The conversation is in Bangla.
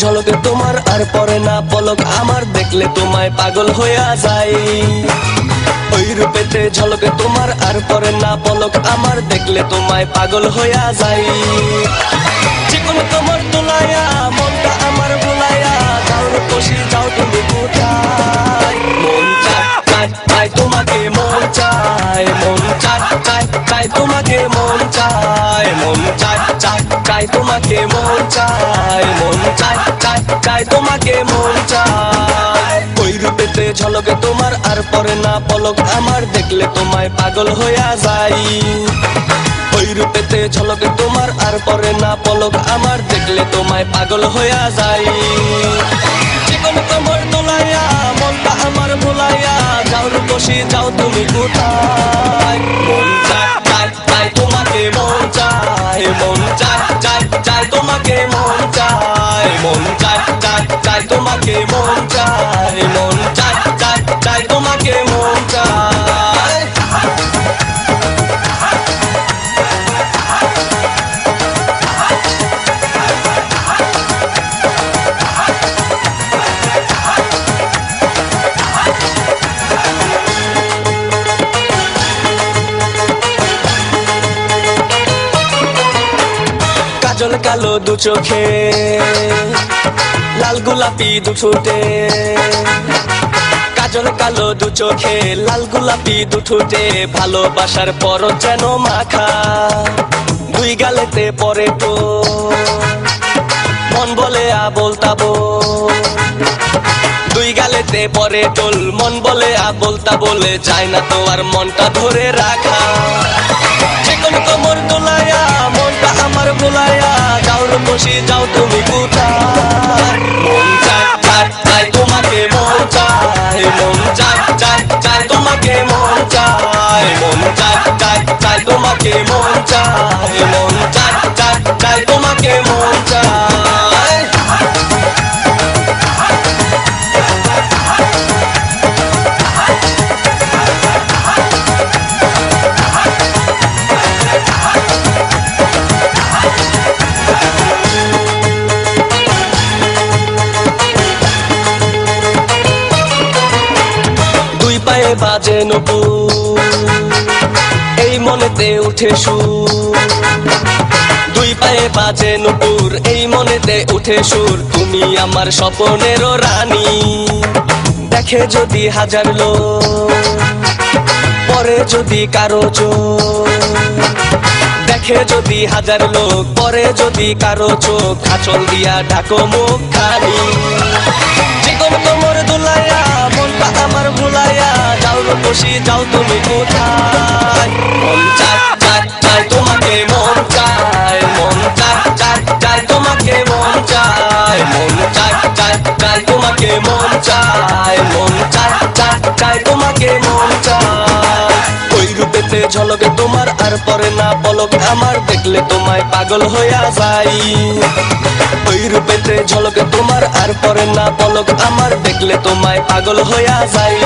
ঝলকে তোমার আর পরে না পলক আমার দেখলে তোমায় পাগল হইয়া যায় ওই রূপেতে ঝলকে তোমার আর পরে না পলক আমার দেখলে তোমায় পাগল হইয়া যায় চিকন তোমার তোলায়া মনটা আমার ভুলাইয়া যাও রূপসী যাও তুমি কোথায় মন চায় চায় তোমাকে মন চায় মন চায় চায় চায় তোমাকে মন চায় মন চায় চায় চায় তোমাকে মন চায় মন চায় চায় চায় তোমাকে মন চায় ওই রূপেতে ঝলকে তোমার আর পরে না পলক আমার দেখলে তোমায় পাগল হইয়া যায় ওই রূপেতে ঝলকে তোমার আর পরে না পলক আমার দেখলে তোমায় পাগল হইয়া যায় জীবন তোমার তোলাইয়া মনটা আমার ভুলাইয়া যাও রূপসী যাও তুমি কোথায় মন চায় চায় চায় তোমাকে মন চায় মন চায় চায় চায় তোমাকে মন চায় মন চায় চায় চায় তোমাকে মন চায় মন চায় চায় চায় তোমাকে মন চায় কাজল কালো দু চোখে লাল গোলাপি দু ঠোঁটে কাজল কালো দু চোখে লাল গোলাপি দু ঠোঁটে ভালোবাসার পর যেন মাখা দুই গালেতে পরে তো মন বলে আবোল তাবোল দুই গালেতে পরে টোল মন বলে আবোল তাবোল যায় না তো আর মনটা ধরে রাখা চিকন কোমর দোলায়া মনটা আমার ভুলাইয়া যাও রূপসী যাও তুমি কোথায় মন চায় চায় চায় তোমাকে মন চায় মন চায় চায় চায় তোমাকে মন চায় মন চায় চায় চায় তোমাকে মন চায় মন চায় চায় চায় তোমাকে মন চায় পায়ে বাজে নপুর এই মনেতে উঠে সুর দুই পায়ে বাজে নপুর এই মনেতে উঠে সুর তুমি আমার স্বপ্নেরও রানী দেখে যদি হাজার লোক পরে যদি কারো চোখ দেখে যদি হাজার লোক পরে যদি কারো চোখ আঁচল দিয়া ঢাকো মুখ খানি জীবন তোমার দুলাইয়া মনটা আমার ভুলাইয়া যাও রূপসী যাও তুমি কোথায় মন চায় চায় চায় তোমাকে মন চায় মন চায় চায় চায় তোমাকে মন চায় মন চায় চায় চায় তোমাকে মন চায় মন চায় চায় চায় তোমাকে মন চায় ওই রূপেতে ঝলকে তোমার আর পরে না পলক আমার দেখলে তোমায় পাগল হইয়া যায় ওই রূপেতে ঝলকে তোমার আর পরে না পলক আমার দেখলে তোমায় পাগল হইয়া যায়